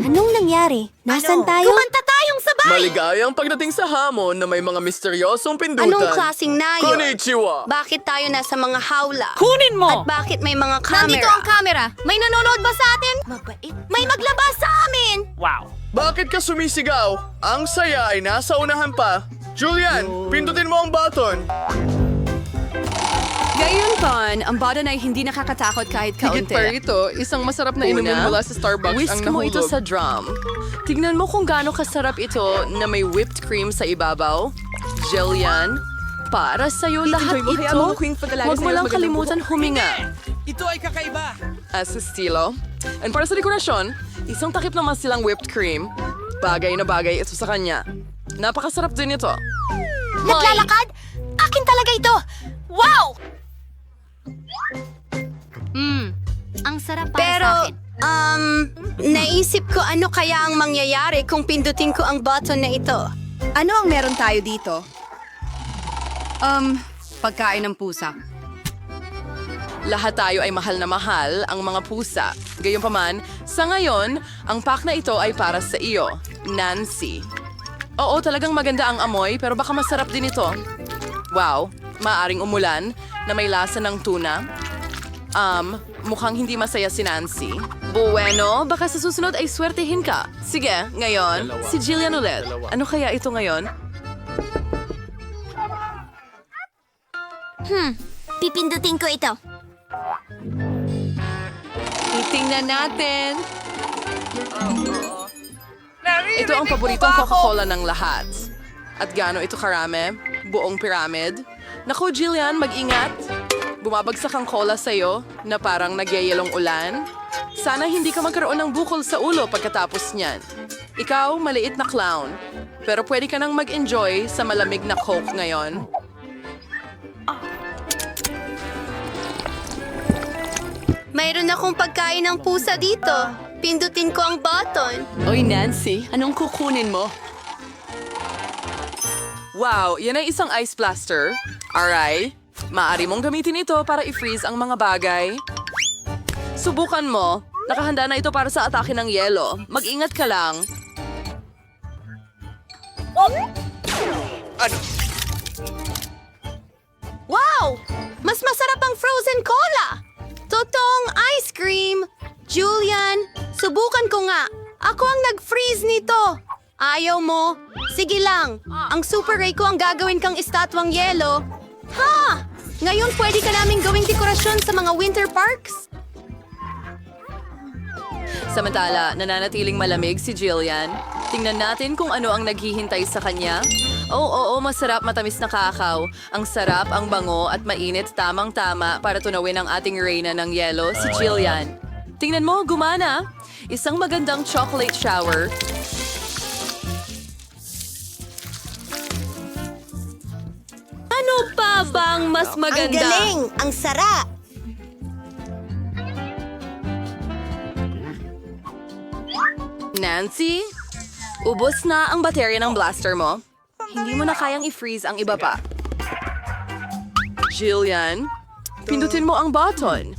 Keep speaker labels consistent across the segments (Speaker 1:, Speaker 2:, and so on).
Speaker 1: Anong nangyari? Nasaan tayo?
Speaker 2: Kumanta tayong sabay!
Speaker 3: Maligayang pagdating sa hamon na may mga misteryosong pindutan.
Speaker 2: Anong klaseng nayo?
Speaker 3: Konnichiwa!
Speaker 2: Bakit tayo nasa mga hawla?
Speaker 4: Kunin mo!
Speaker 2: At bakit may mga camera?
Speaker 1: Nandito ang camera.
Speaker 2: May nanonood ba sa atin?
Speaker 1: Mabait.
Speaker 2: May maglabas sa amin!
Speaker 4: Wow.
Speaker 3: Bakit ka sumisigaw? Ang saya ay nasa unahan pa. Julian, pindutin mo ang button.
Speaker 5: Gayunpan, ang button ay hindi nakakatakot kahit
Speaker 6: Higit
Speaker 5: kaunti.
Speaker 6: pa rito, isang masarap na inumin mula sa Starbucks
Speaker 5: whisk
Speaker 6: ang
Speaker 5: mo
Speaker 6: nahulog.
Speaker 5: ito sa drum. Tignan mo kung gaano kasarap ito na may whipped cream sa ibabaw. Jillian, para sa'yo lahat
Speaker 6: mo, hayaan
Speaker 5: ito.
Speaker 6: mo ko yung pagkalaga
Speaker 5: Huwag mo
Speaker 6: sa'yo
Speaker 5: lang
Speaker 6: at magandang
Speaker 5: kalimutan huminga.
Speaker 4: Ito ay kakaiba.
Speaker 5: As estilo. And para sa dekorasyon, isang takip naman silang whipped cream. Bagay na bagay ito sa kanya. Napakasarap din ito.
Speaker 2: Naglalakad? Akin talaga ito! Wow!
Speaker 1: Ang sarap para
Speaker 2: Pero,
Speaker 1: sa akin.
Speaker 2: naisip ko ano kaya ang mangyayari kung pindutin ko ang button na ito.
Speaker 5: Ano ang meron tayo dito? Pagkain ng pusa. Lahat tayo ay mahal na mahal ang mga pusa. Gayunpaman, sa ngayon, ang pack na ito ay para sa iyo, Nancy. Oo, talagang maganda ang amoy, pero baka masarap din ito. Wow, maaring umulan na may lasa ng tuna. Mukhang hindi masaya si Nancy. Bueno, baka sa susunod ay swertehin ka. Sige, ngayon, si Jillian ulit. Ano kaya ito ngayon?
Speaker 1: Pipindutin ko ito.
Speaker 5: Titingnan natin. Ito ang paboritong Coca-Cola ng lahat. At gaano ito karami? Buong pyramid. Naku, Jillian, mag-ingat. Bumabagsak ang cola sa'yo na parang nagyayelong ulan. Sana hindi ka magkaroon ng bukol sa ulo pagkatapos niyan. Ikaw, maliit na clown. Pero pwede ka nang mag-enjoy sa malamig na Coke ngayon.
Speaker 2: Mayroon akong pagkain ng pusa dito. Pindutin ko ang button.
Speaker 5: Oy, Nancy, anong kukunin mo? Wow, yan ay isang ice blaster. Alright. Maaari mong gamitin ito para i-freeze ang mga bagay. Subukan mo. Nakahanda na ito para sa atake ng yelo. Mag-ingat ka lang.
Speaker 2: Wow! Mas masarap ang frozen cola! Totoong ice cream! Julian, subukan ko nga. Ako ang nag-freeze nito. Ayaw mo? Sige lang. Ang Super Ray ko ang gagawin kang estatwang yelo. Ha! Ngayon pwede ka naming gawing dekorasyon sa mga winter parks?
Speaker 5: Samantala, nananatiling malamig si Jillian. Tingnan natin kung ano ang naghihintay sa kanya. Oo, masarap matamis na kakao. Ang sarap, ang bango at mainit tamang-tama para tunawin ang ating reyna ng yelo, si Jillian. Tingnan mo, gumana. Isang magandang chocolate shower.
Speaker 2: Ano pa bang mas maganda?
Speaker 1: Ang galing! Ang sarap!
Speaker 5: Nancy, ubos na ang baterya ng blaster mo. Hindi mo na kayang i-freeze ang iba pa. Jillian, pindutin mo ang button.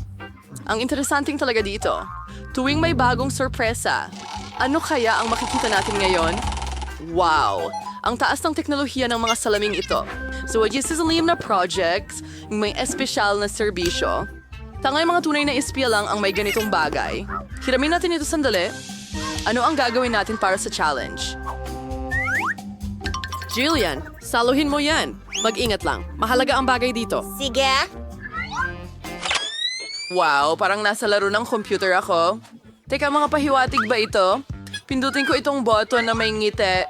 Speaker 5: Ang interesanting talaga dito, tuwing may bagong sorpresa, ano kaya ang makikita natin ngayon? Wow! Ang taas ng teknolohiya ng mga salaming ito. So, sisalim na project, may espesyal na serbisyo. Tangay mga tunay na espiya lang ang may ganitong bagay. Hiramin natin ito sandali. Ano ang gagawin natin para sa challenge? Jillian, saluhin mo yan. Mag-ingat lang. Mahalaga ang bagay dito.
Speaker 1: Sige.
Speaker 5: Wow, parang nasa laro ng computer ako. Teka, mga pahiwatig ba ito? Pindutin ko itong button na may ngiti.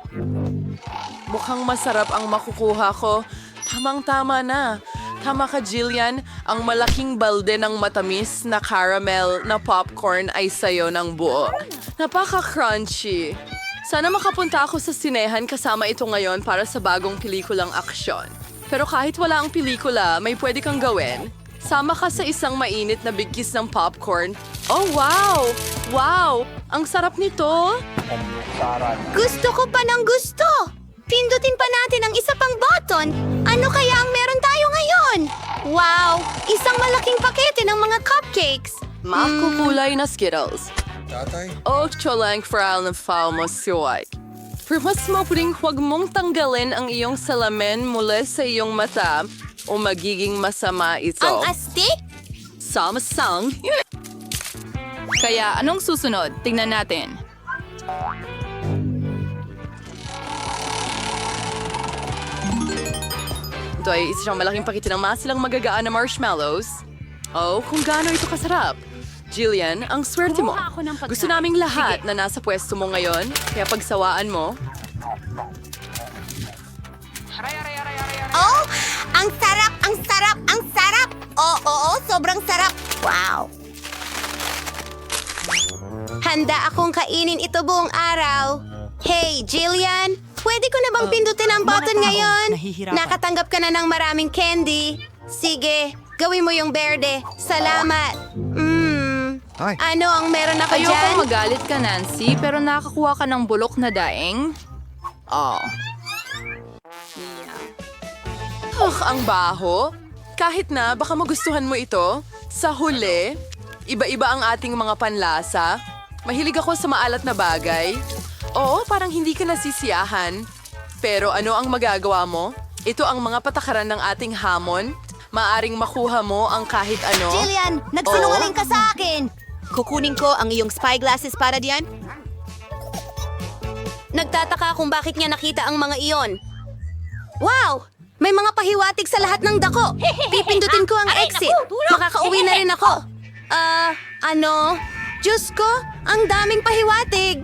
Speaker 5: Mukhang masarap ang makukuha ko. Tamang-tama na. Tama ka, Jillian. Ang malaking balde ng matamis na caramel na popcorn ay sayo ng buo. Napaka-crunchy. Sana makapunta ako sa sinehan kasama ito ngayon para sa bagong pelikulang aksyon. Pero kahit wala ang pelikula, may pwede kang gawin. Sama ka sa isang mainit na bigkis ng popcorn. Oh, wow! Wow! Ang sarap nito!
Speaker 2: Gusto ko pa ng gusto! Pindutin pa natin ang isa pang button. Ano kaya ang meron tayo ngayon? Wow! Isang malaking pakete ng mga cupcakes.
Speaker 5: Makukulay na Skittles. Cholang faral na foul mo siway. Pero mas mabuting huwag mong tanggalin ang iyong salamin mula sa iyong mata o magiging masama ito.
Speaker 1: Ang astig?
Speaker 6: Samasang. Kaya anong susunod? Tingnan natin.
Speaker 5: Ito ay isa siyang malaking pakiti ng masilang magagaan na marshmallows. Oh, kung gaano ito kasarap. Jillian, ang swerte mo. Gusto naming lahat na nasa pwesto mo ngayon, kaya pagsawaan mo.
Speaker 1: Oh, ang sarap, ang sarap, ang sarap! Oo, sobrang sarap. Wow.
Speaker 2: Handa akong kainin ito buong araw. Hey, Jillian, pwede ko na bang pindutin ang button ngayon? Nakatanggap ka na ng maraming candy. Sige, gawin mo yung berde. Salamat. Ano ang meron ako dyan?
Speaker 6: Ayoko magalit ka, Nancy, pero nakakuha ka ng bulok na daing. Oh.
Speaker 5: Ang baho. Kahit na baka magustuhan mo ito, sa huli, iba-iba ang ating mga panlasa. Mahilig ako sa maalat na bagay. Oo, parang hindi ka nasisiyahan. Pero ano ang magagawa mo? Ito ang mga patakaran ng ating hamon. Maaring makuha mo ang kahit ano.
Speaker 1: Jillian, nagsinungaling ka sa akin.
Speaker 2: Kukunin ko ang iyong spy glasses para diyan. Nagtataka kung bakit niya nakita ang mga iyon. Wow! May mga pahiwatig sa lahat ng dako. Pipindutin ko ang exit. Makakauwi na rin ako. Ano? Diyos ko, ang daming pahiwatig.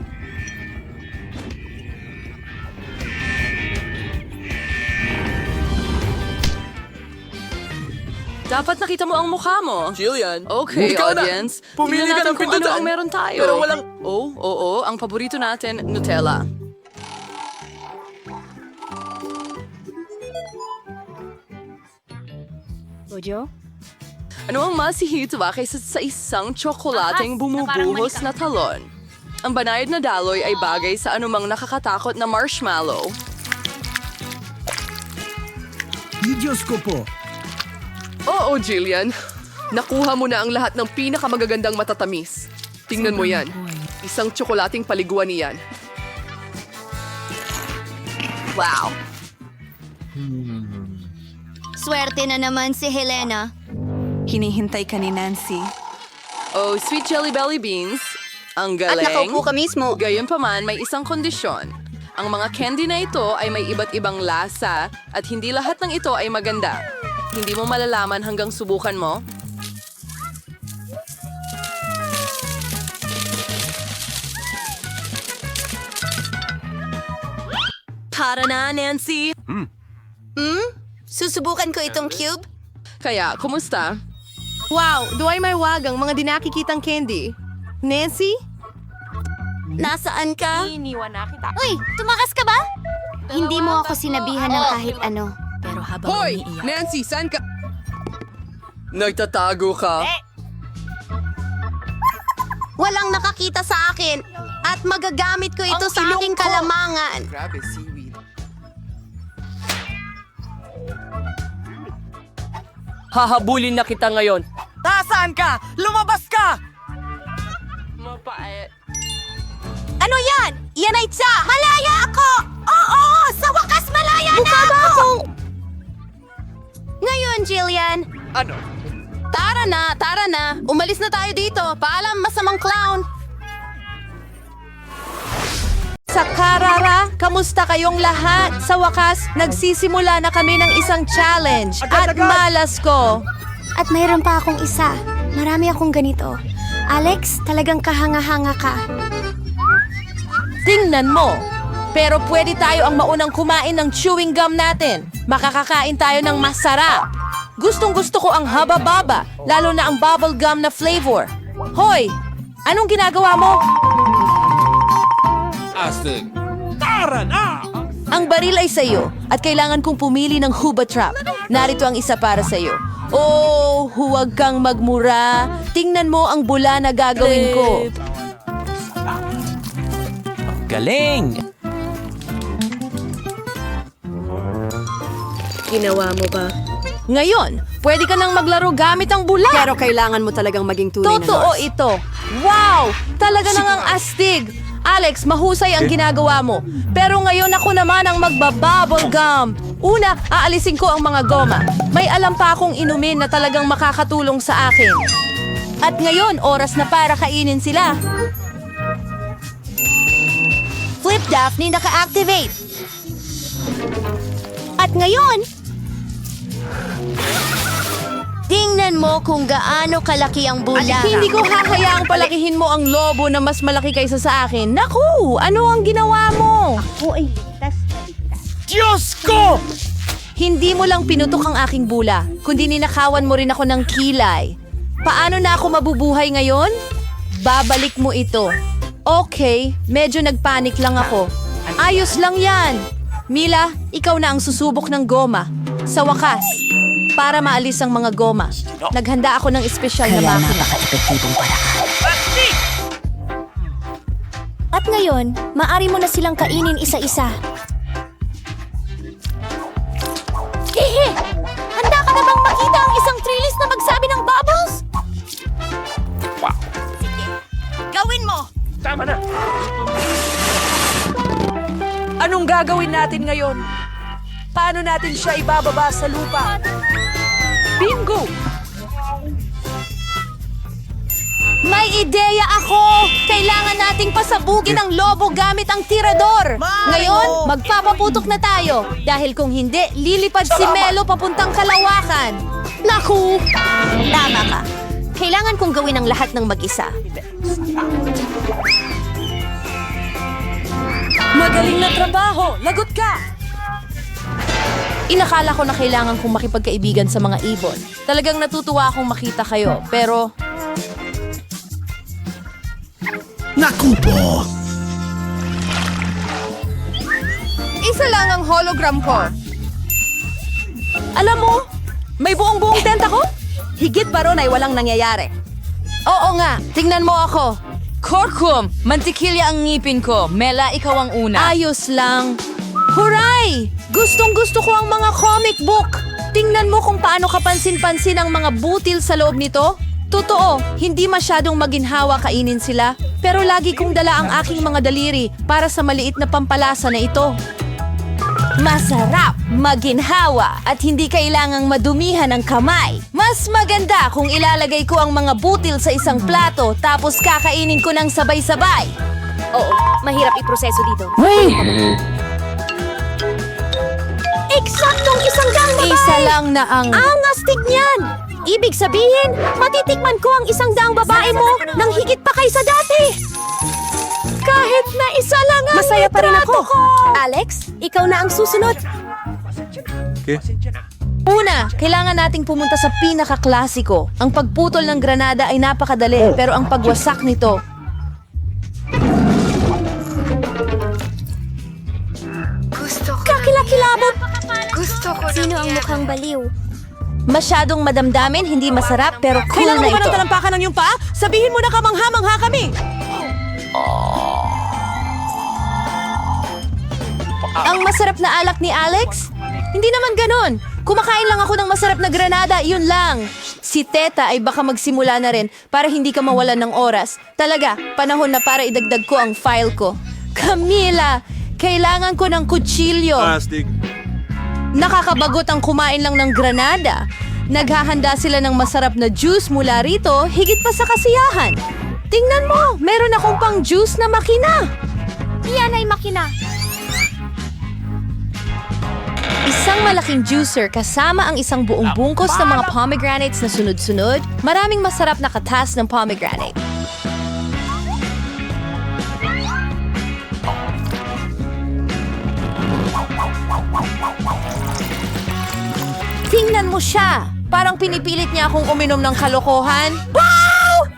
Speaker 5: Dapat nakita mo ang mukha mo.
Speaker 3: Jillian,
Speaker 5: Okay,
Speaker 3: ikaw na.
Speaker 5: audience.
Speaker 3: Pumili
Speaker 5: Tingnan
Speaker 3: ka
Speaker 5: natin
Speaker 3: ng
Speaker 5: kung
Speaker 3: pindutan.
Speaker 5: ano ang meron tayo.
Speaker 3: Pero walang...
Speaker 5: Oo, ang paborito natin, Nutella.
Speaker 1: Bojo?
Speaker 5: Ano ang masihitwa kaysa sa isang tsokolating bumubuhos na talon? Ang banayad na daloy ay bagay sa anumang nakakatakot na marshmallow.
Speaker 4: Diyos ko po.
Speaker 6: Oo, Jillian. Nakuha mo na ang lahat ng pinakamagagandang matatamis. Tingnan mo yan. Isang tsokolating paliguan niyan.
Speaker 1: Wow. Swerte na naman si Helena.
Speaker 7: Hinihintay ka ni Nancy.
Speaker 5: Oh, sweet jelly belly beans. Ang
Speaker 2: At
Speaker 5: galing.
Speaker 2: nakaupo ka mismo.
Speaker 5: Gayunpaman, may isang kondisyon. Ang mga candy na ito ay may iba't ibang lasa at hindi lahat ng ito ay maganda. Hindi mo malalaman hanggang subukan mo.
Speaker 2: Tara na, Nancy. Susubukan ko itong cube.
Speaker 5: Kaya, kumusta?
Speaker 2: Wow, duway may wagang mga dinakikitang candy. Nancy? Nasaan ka?
Speaker 1: Uy, tumakas ka ba? Hindi mo ako sinabihan ng kahit ano. Pero habang
Speaker 6: Hoy! Nancy, saan ka?
Speaker 5: Nagtatago ka?
Speaker 2: Walang nakakita sa akin. At magagamit ko ito sa aking kalamangan.
Speaker 5: Grabe, seaweed.
Speaker 8: Hahabulin na kita ngayon.
Speaker 4: Nasaan ka? Lumabas ka!
Speaker 5: Mapait.
Speaker 2: Ano yan? Yan ay tsa! Malaya ako! Oo! Sa wakas malaya na ako! Ngayon, Jillian.
Speaker 3: Ano?
Speaker 2: Tara na. Umalis na tayo dito. Paalam, masamang clown.
Speaker 9: Sa Karara, kamusta kayong lahat? Sa wakas, nagsisimula na kami ng isang challenge. At malas ko.
Speaker 1: At mayroon pa akong isa. Marami akong ganito. Alex, talagang kahanga-hanga ka.
Speaker 9: Tingnan mo. Pero pwede tayo ang maunang kumain ng chewing gum natin. Makakakain tayo ng masarap. Gustong-gusto ko ang haba-baba, lalo na ang bubble gum na flavor. Hoy! Anong ginagawa mo?
Speaker 4: Tara na!
Speaker 9: Ang baril ay sa'yo at kailangan kong pumili ng Huba Trap. Narito ang isa para sa'yo. Oh, huwag kang magmura. Tingnan mo ang bula na gagawin ko.
Speaker 8: Galing!
Speaker 2: Ginawa mo ba?
Speaker 9: Ngayon, pwede ka nang maglaro gamit ang bula.
Speaker 2: Pero kailangan mo talagang maging tunay
Speaker 9: Totoo ito. Wow! Talaga nang astig. Alex, mahusay ang ginagawa mo. Pero ngayon ako naman ang magba-bubble gum. Una, aalisin ko ang mga goma. May alam pa akong inumin na talagang makakatulong sa akin. At ngayon, oras na para kainin sila.
Speaker 1: Flip Daphne naka-activate. At ngayon, tingnan mo kung gaano kalaki ang bula.
Speaker 9: Hindi ko hahayaang palakihin mo ang lobo na mas malaki kaysa sa akin. Naku, ano ang ginawa mo?
Speaker 4: Diyos ko!
Speaker 9: Hindi mo lang pinutok ang aking bula, kundi ninakawan mo rin ako ng kilay. Paano na ako mabubuhay ngayon? Babalik mo ito. Okay, medyo nagpanik lang ako. Ayos lang yan. Mila, ikaw na ang susubok ng goma. Sa wakas, para maalis ang mga goma, naghanda ako ng espesyal na makina.
Speaker 1: At ngayon, maaari mo na silang kainin isa-isa. Hehe! Handa ka na bang makita ang isang trillis na magsabi ng bubbles? Wow! Sige, gawin mo!
Speaker 9: Anong gagawin natin ngayon? Paano natin siya ibababa sa lupa? Bingo!
Speaker 1: May ideya ako! Kailangan nating pasabugin ang lobo gamit ang tirador! Ngayon, magpapaputok na tayo. Dahil kung hindi, lilipad si Melo papuntang Kalawakan. Naku! Tama ka. Kailangan kong gawin ang lahat ng mag-isa.
Speaker 9: Magaling na trabaho! Lagot ka! Inakala ko na kailangan kong makipagkaibigan sa mga ibon. Talagang natutuwa akong makita kayo, pero...
Speaker 4: Naku po!
Speaker 2: Isa lang ang hologram ko.
Speaker 9: Alam mo, may buong-buong tent ako? Higit pa ron ay walang nangyayari. Oo nga, tingnan mo ako.
Speaker 7: Korkum, mantikilya ang ngipin ko. Mela, ikaw ang una.
Speaker 9: Ayos lang. Huray! Gustong-gusto ko ang mga comic book. Tingnan mo kung paano kapansin-pansin ang mga butil sa loob nito. Totoo, hindi masyadong maginhawa kainin sila. Pero lagi kong dala ang aking mga daliri para sa maliit na pampalasa na ito. Masarap, maginhawa, at hindi kailangang madumihan ang kamay. Mas maganda kung ilalagay ko ang mga butil sa isang plato tapos kakainin ko ng sabay-sabay.
Speaker 1: Oo, mahirap iproseso dito. Eksaktong isang daang babae!
Speaker 9: Isa lang na ang...
Speaker 1: Ang astig niyan! Ibig sabihin, matitikman ko ang isang daang babae mo nang higit pa kaysa dati! Kahit na isa lang ang
Speaker 9: Masaya pa rin ako.
Speaker 1: ko! Alex, ikaw na ang susunod.
Speaker 9: Una, kailangan nating pumunta sa pinaka-klasiko. Ang pagputol ng granada ay napakadali, pero ang pagwasak nito...
Speaker 1: Kakilakilabot! Sino ang mukhang baliw?
Speaker 9: Masyadong madamdamin, hindi masarap, pero cool
Speaker 2: Kailangan
Speaker 9: na
Speaker 2: mo ba
Speaker 9: ito.
Speaker 2: ng talampakan ng iyong paa? Sabihin mo na kamangha-mangha kami!
Speaker 9: Ang masarap na alak ni Alex? Hindi naman ganon. Kumakain lang ako ng masarap na granada, yun lang. Si Teta ay baka magsimula na rin para hindi ka mawalan ng oras. Talaga, panahon na para idagdag ko ang file ko. Camila, kailangan ko ng kutsilyo. Nakakabagot ang kumain lang ng granada. Naghahanda sila ng masarap na juice mula rito, higit pa sa kasiyahan. Tingnan mo, meron akong pang juice na makina.
Speaker 1: Iyan ay makina.
Speaker 9: Isang malaking juicer kasama ang isang buong bungkos ng mga pomegranates na sunod-sunod. Maraming masarap na katas ng pomegranate. Tingnan mo siya! Parang pinipilit niya akong uminom ng kalokohan. Wow!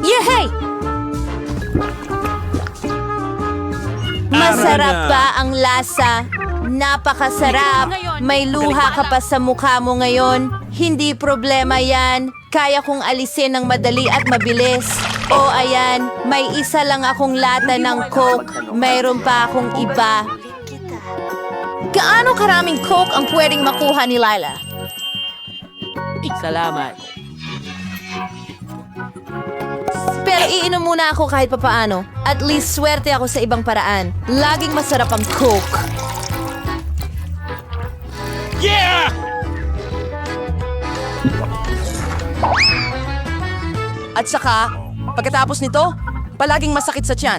Speaker 9: Yehey! Masarap ba ang lasa? Napakasarap. May luha ka pa sa mukha mo ngayon. Hindi problema yan. Kaya kong alisin ng madali at mabilis. O ayan, may isa lang akong lata ng Coke. Mayroon pa akong iba. Gaano karaming Coke ang pwedeng makuha ni Lila?
Speaker 8: Salamat.
Speaker 9: Iinom muna ako kahit papaano. At least swerte ako sa ibang paraan. Laging masarap ang Coke.
Speaker 4: Yeah!
Speaker 7: At saka, pagkatapos nito, palaging masakit sa tiyan.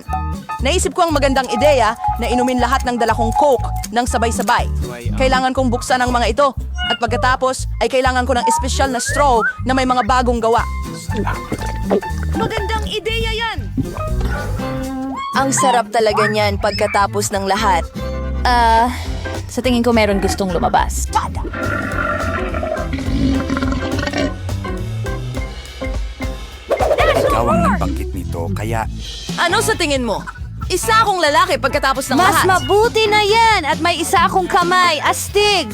Speaker 7: Naisip ko ang magandang ideya na inumin lahat ng dala kong Coke ng sabay-sabay. Kailangan kong buksan ang mga ito. At pagkatapos, ay kailangan ko ng espesyal na straw na may mga bagong gawa.
Speaker 1: Magandang ideya yan!
Speaker 7: Ang sarap talaga niyan pagkatapos ng lahat.
Speaker 1: Sa tingin ko meron gustong lumabas.
Speaker 4: Ikaw ang nagbanggit nito, kaya
Speaker 7: Ano sa tingin mo? Isa akong lalaki pagkatapos ng
Speaker 1: Mas
Speaker 7: lahat.
Speaker 1: mabuti na yan at may isa akong kamay. Astig!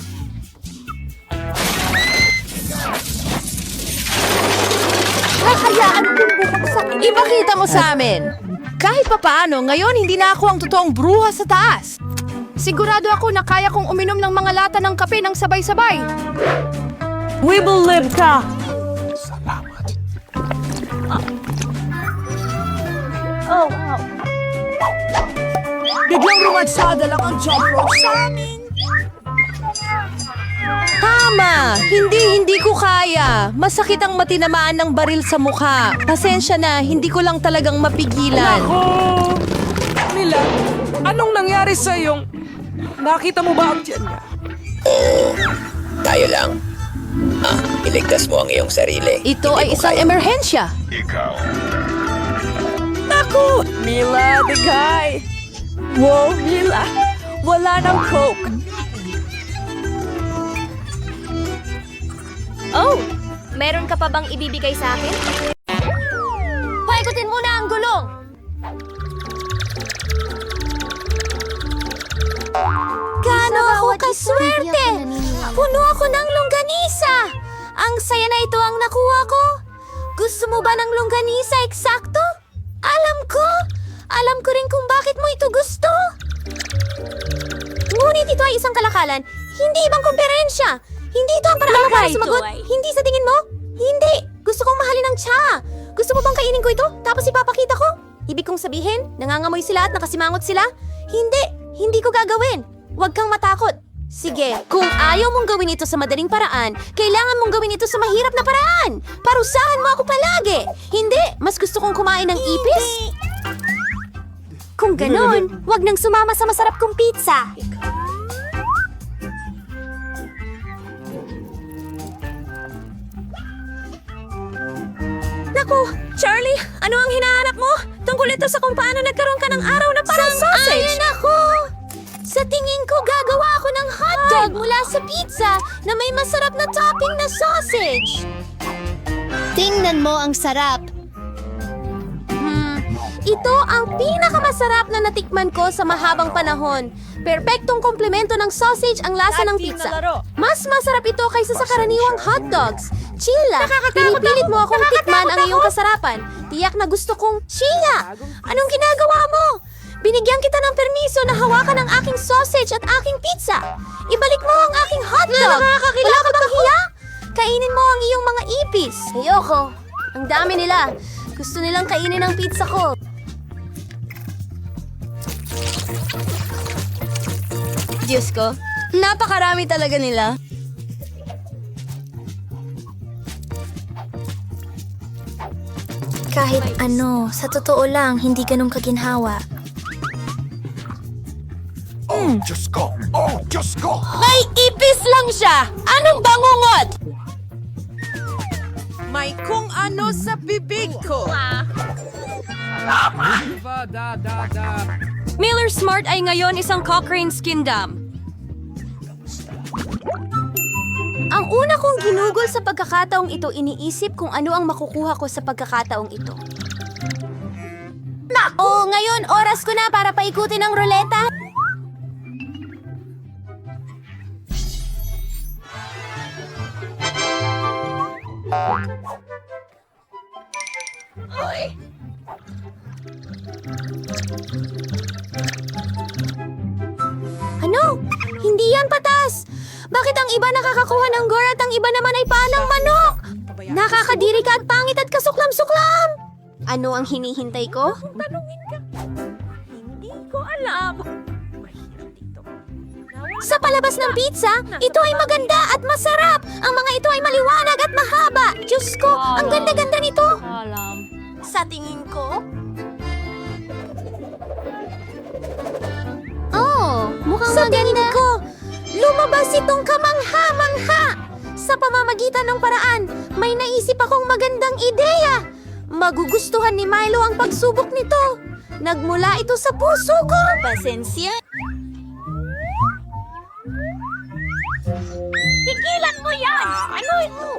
Speaker 1: Kakayaan kong bumagsak.
Speaker 9: Ipakita mo sa amin. Kahit papaano, ngayon hindi na ako ang totoong bruha sa taas.
Speaker 2: Sigurado ako na kaya kong uminom ng mga lata ng kape ng sabay-sabay.
Speaker 9: We will live ka!
Speaker 7: Biglang rumagsada lang ang jump rope sa amin.
Speaker 9: Tama! Hindi ko kaya. Masakit ang matinamaan ng baril sa mukha. Pasensya na, hindi ko lang talagang mapigilan.
Speaker 6: Mila, anong nangyari sa iyong... Nakita mo ba ang tiyan niya?
Speaker 10: Tayo lang. Iligtas mo ang iyong sarili.
Speaker 9: Ito
Speaker 10: Hindi
Speaker 9: ay
Speaker 10: mo
Speaker 9: isang
Speaker 10: kaya-
Speaker 9: emerhensya.
Speaker 7: Naku! Mila, the guy! Wow, Mila! Wala ng Coke!
Speaker 1: Oh! Meron ka pa bang ibibigay sa akin? Paikutin muna ang gulong! Gaano ako kaswerte! Puno ako ng longganisa! Ang saya na ito ang nakuha ko! Gusto mo ba ng longganisa eksakto? Alam ko rin kung bakit mo ito gusto! Ngunit ito ay isang kalakalan, hindi ibang kumperensya! Hindi ito ang paraan mo para sumagot! Hindi sa tingin mo? Hindi! Gusto kong mahalin ng tsa! Gusto mo bang kainin ko ito, tapos ipapakita ko? Ibig kong sabihin, nangangamoy sila at nakasimangot sila? Hindi ko gagawin! Huwag kang matakot! Sige, kung ayaw mong gawin ito sa madaling paraan, kailangan mong gawin ito sa mahirap na paraan! Parusahan mo ako palagi! Hindi! Mas gusto kong kumain ng ipis? Kung ganon, wag nang sumama sa masarap kong pizza! Naku, Charlie, ano ang hinahanap mo? Tungkol ito sa kung paano nagkaroon ka ng araw na parang sausage. Ayon ako! Sa tingin ko, gagawa ako ng hotdog mula sa pizza na may masarap na topping na sausage. Tingnan mo ang sarap. Ito ang pinakamasarap na natikman ko sa mahabang panahon. Perpektong komplemento ng sausage ang lasa ng pizza. Mas masarap ito kaysa sa karaniwang hotdogs. Sheila, pinipilit mo akong tikman ang iyong kasarapan. Tiyak na gusto kong... Sheila, anong ginagawa mo? Binigyan kita ng permiso na hawakan ang aking sausage at aking pizza. Ibalik mo ang aking hotdog. Wala ka bang hiya? Kainin mo ang iyong mga ipis. Ayoko. Ang dami nila. Gusto nilang kainin ang pizza ko. Diyos ko, napakarami talaga nila.
Speaker 11: Kahit ano, sa totoo lang, hindi ganun kaginhawa.
Speaker 4: Diyos ko! Oh, Diyos ko!
Speaker 9: May ipis lang siya! Anong bangungot? May kung ano sa bibig ko.
Speaker 1: Miller Smart ay ngayon isang Cochrane skin dam. Ang una kong ginugol sa pagkakataong ito, iniisip kung ano ang makukuha ko sa pagkakataong ito. Oo, ngayon oras ko na para paikutin ang ruleta. Ano? Hindi yan patas! Bakit ang iba nakakakuha ng gore at ang iba naman ay palang manok? Nakakadiri ka at pangit at kasuklam-suklam!
Speaker 2: Ano ang hinihintay ko? Sa palabas ng pizza, ito ay maganda at masarap. Ang mga ito ay maliwanag at mahaba. Diyos ko, ang ganda-ganda nito. Sa tingin ko... Oh, mukhang sa tingin ko, lumabas itong kamangha-mangha. Sa pamamagitan ng paraan, may naisip akong magandang ideya. Magugustuhan ni Milo ang pagsubok nito. Nagmula ito sa puso ko. Pasensya. Tigilan mo yan! Ano ito?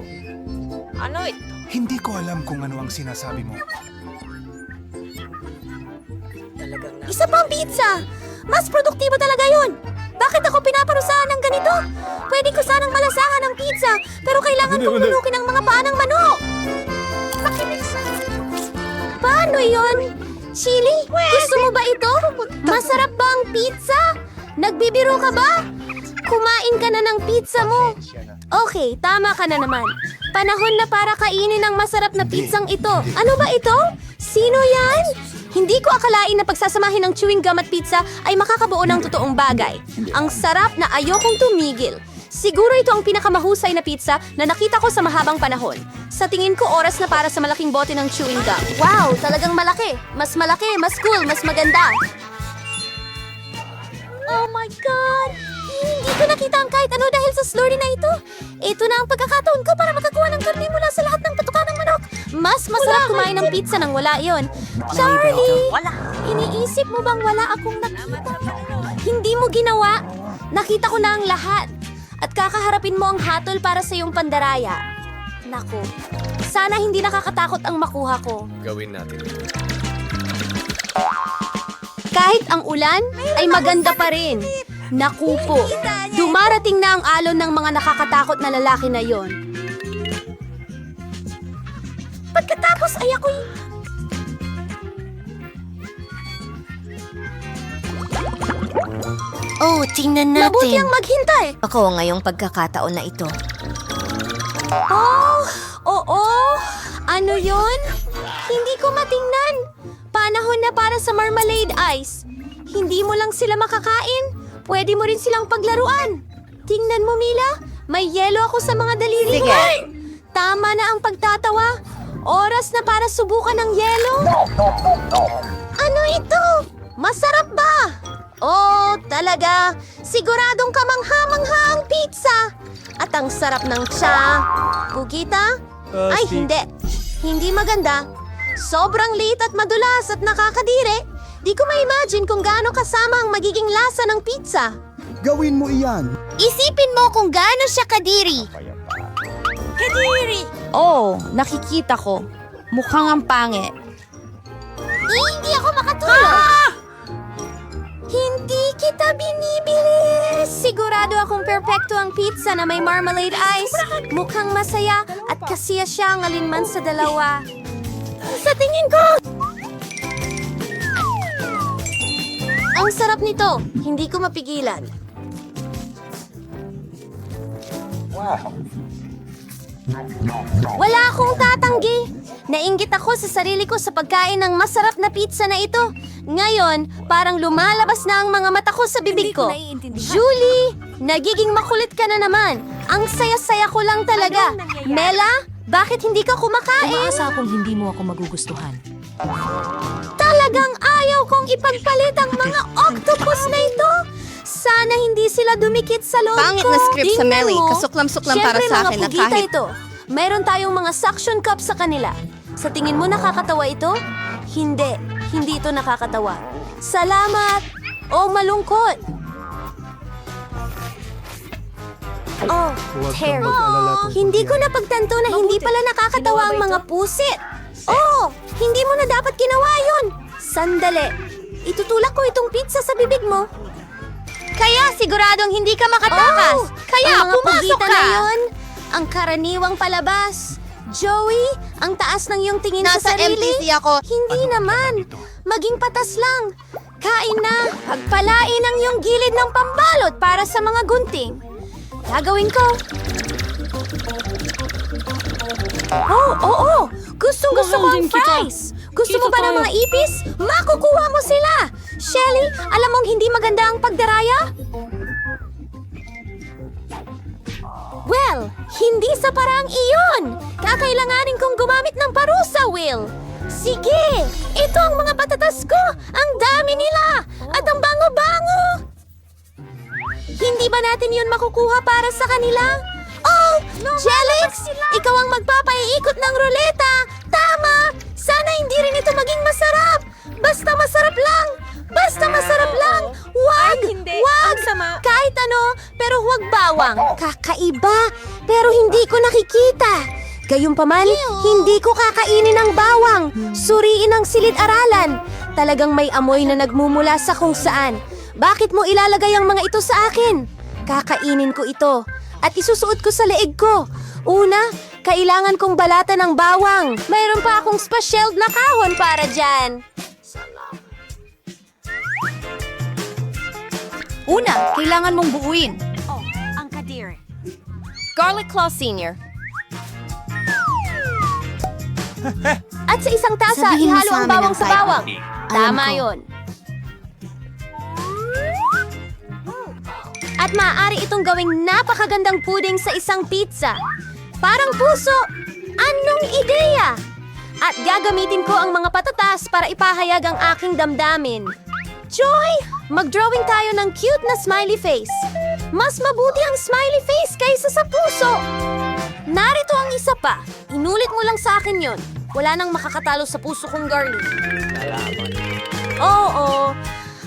Speaker 2: Ano ito?
Speaker 4: Hindi ko alam kung ano ang sinasabi mo.
Speaker 2: Isa pang pizza! Mas produktibo talaga yun! Bakit ako pinaparusahan ng ganito? Pwede ko sanang malasahan ng pizza, pero kailangan kong lunukin ang mga paa ng manok! Paano yun? Chili, gusto mo ba ito? Masarap ba ang pizza? Nagbibiro ka ba? Kumain ka na ng pizza mo. Okay, tama ka na naman. Panahon na para kainin ang masarap na pizzang ito. Ano ba ito? Sino yan? Hindi ko akalain na pagsasamahin ng chewing gum at pizza ay makakabuo ng totoong bagay. Ang sarap na ayokong tumigil. Siguro ito ang pinakamahusay na pizza na nakita ko sa mahabang panahon. Sa tingin ko, oras na para sa malaking bote ng chewing gum. Wow, talagang malaki. Mas malaki, mas cool, mas maganda. Oh my God! Hindi ko nakita ang kahit ano dahil sa slurry na ito. Ito na ang pagkakataon ko para makakuha ng karne mula sa lahat ng patuka ng manok. Mas masarap kumain ng pizza nang wala yon. Charlie! Iniisip mo bang wala akong nakita? Hindi mo ginawa. Nakita ko na ang lahat. At kakaharapin mo ang hatol para sa iyong pandaraya. Naku, sana hindi nakakatakot ang makuha ko.
Speaker 3: Gawin natin ito.
Speaker 2: Kahit ang ulan ay maganda pa rin. Naku po, dumarating na ang alon ng mga nakakatakot na lalaki na yon. Pagkatapos ay ako'y...
Speaker 11: Oh, tingnan natin.
Speaker 2: Mabuti ang maghintay.
Speaker 11: Ako ngayong pagkakataon na ito.
Speaker 2: Oh, oo. Ano yon? Hindi ko matingnan. Panahon na para sa marmalade ice. Hindi mo lang sila makakain. Pwede mo rin silang paglaruan. Tingnan mo, Mila. May yelo ako sa mga daliri mo. Tama na ang pagtatawa. Oras na para subukan ng yelo. Ano ito? Masarap ba? Oh, talaga. Siguradong kamangha-mangha ang pizza. At ang sarap ng tsa. Pugita? Ay, hindi. Hindi maganda. Sobrang liit at madulas at nakakadiri. Di ko ma-imagine kung gaano kasama ang magiging lasa ng pizza.
Speaker 12: Gawin mo iyan.
Speaker 2: Isipin mo kung gaano siya kadiri. Kadiri!
Speaker 1: Oh, nakikita ko. Mukhang ang pangit.
Speaker 2: Hindi ako makatulog. Hindi kita binibili. Sigurado akong perpekto ang pizza na may marmalade ice. Mukhang masaya at kasiya siya ang alinman sa dalawa. Sa tingin ko! Ang sarap nito. Hindi ko mapigilan. Wala akong tatanggi. Nainggit ako sa sarili ko sa pagkain ng masarap na pizza na ito. Ngayon, parang lumalabas na ang mga mata ko sa bibig ko. Julie, nagiging makulit ka na naman. Ang saya-saya ko lang talaga. Mela, bakit hindi ka kumakain?
Speaker 9: Umaasa akong hindi mo ako magugustuhan.
Speaker 2: Talagang ayaw kong ipagpalit ang mga octopus na ito. Sana hindi sila dumikit sa loob
Speaker 1: Pangit
Speaker 2: ko.
Speaker 1: na script sa
Speaker 2: Tingnan
Speaker 1: Melly.
Speaker 2: mo.
Speaker 1: Kasuklam-suklam para sa akin na
Speaker 2: Siyempre, mga
Speaker 1: kahit...
Speaker 2: pugita ito. Mayroon tayong mga suction cup sa kanila. Sa tingin mo nakakatawa ito? Hindi. Hindi ito nakakatawa. Salamat. O malungkot. Oh, Terry. Hindi ko napagtanto na hindi pala nakakatawa ang mga pusit. Oh, hindi mo na dapat ginawa yun. Sandali. Itutulak ko itong pizza sa bibig mo. Kaya siguradong hindi ka makatakas. Kaya pumasok ka. Na yun, ang karaniwang palabas. Joey, ang taas ng iyong tingin sa sarili.
Speaker 1: MTC ako.
Speaker 2: Hindi naman. Maging patas lang. Kain na. Pagpalain ang iyong gilid ng pambalot para sa mga gunting. Gagawin ko. Oh, oo. Gustong-gusto ko ang fries. Gusto mo ba ng mga ipis? Makukuha mo sila! Shelly, alam mong hindi maganda ang pagdaraya? Well, hindi sa parang iyon! Kakailanganin kong gumamit ng parusa, Will! Sige! Ito ang mga patatas ko! Ang dami nila! At ang bango-bango! Hindi ba natin yun makukuha para sa kanila? Oh! Jelix! Ikaw ang magpapaiikot ng ruleta! Tama! Sana hindi rin ito maging masarap! Basta masarap lang! Basta masarap lang! Wag! Wag! Kahit ano, pero huwag bawang. Kakaiba, pero hindi ko nakikita. Gayunpaman, hindi ko kakainin ang bawang. Suriin ang silid-aralan. Talagang may amoy na nagmumula sa kung saan. Bakit mo ilalagay ang mga ito sa akin? Kakainin ko ito at isusuot ko sa leeg ko. Una, kailangan kong balatan ng bawang. Mayroon pa akong special na kahon para dyan.
Speaker 1: Una, kailangan mong buuin.
Speaker 2: Ang kadiri.
Speaker 1: Garlic Claw Senior.
Speaker 2: At sa isang tasa,
Speaker 11: Sabihin mo
Speaker 2: ihalo
Speaker 11: sa
Speaker 2: ang
Speaker 11: amin
Speaker 2: bawang
Speaker 11: ang
Speaker 2: sa
Speaker 11: type
Speaker 2: bawang.
Speaker 11: mo. Alam
Speaker 2: Tama
Speaker 11: ko.
Speaker 2: yon. At maaari itong gawing napakagandang puding sa isang pizza. Parang puso. Anong ideya? At gagamitin ko ang mga patatas para ipahayag ang aking damdamin. Joy! Mag-drawing tayo ng cute na smiley face. Mas mabuti ang smiley face kaysa sa puso. Narito ang isa pa. Inulit mo lang sa akin yon. Wala nang makakatalo sa puso kong girly. Oo.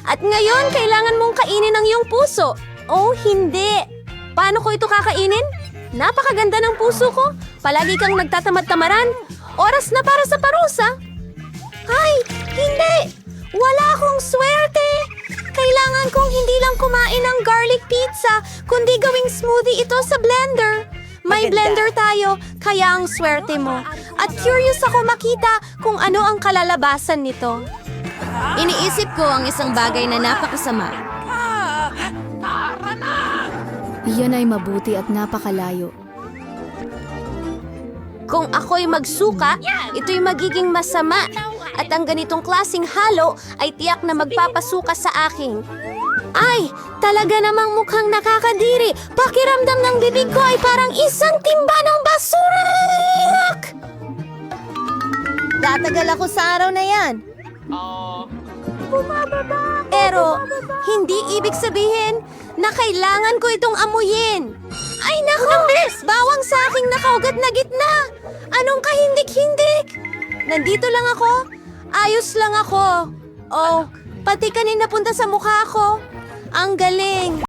Speaker 2: At ngayon, kailangan mong kainin ang iyong puso. Oh, hindi. Paano ko ito kakainin? Napakaganda ng puso ko. Palagi kang nagtatamad-tamaran. Oras na para sa parusa. Ay, hindi! Wala akong swerte! Kailangan kong hindi lang kumain ng garlic pizza, kundi gawing smoothie ito sa blender. May blender tayo, kaya ang swerte mo. At curious ako makita kung ano ang kalalabasan nito.
Speaker 1: Iniisip ko ang isang bagay na napakasama. Iyan ay mabuti at napakalayo.
Speaker 2: Kung ako'y magsuka, ito'y magiging masama. At ang ganitong klaseng halo ay tiyak na magpapasuka sa akin. Ay, talaga namang mukhang nakakadiri. Pakiramdam ng bibig ko ay parang isang timba ng basura. Tatagal ako sa araw na yan. Pero, hindi ibig sabihin na kailangan ko itong amuyin. Ay nako! Bawang sa aking nakaugat na gitna! Anong kahindik-hindik? Nandito lang ako. Ayos lang ako. Oh, pati kanina punta sa mukha ko. Ang galing.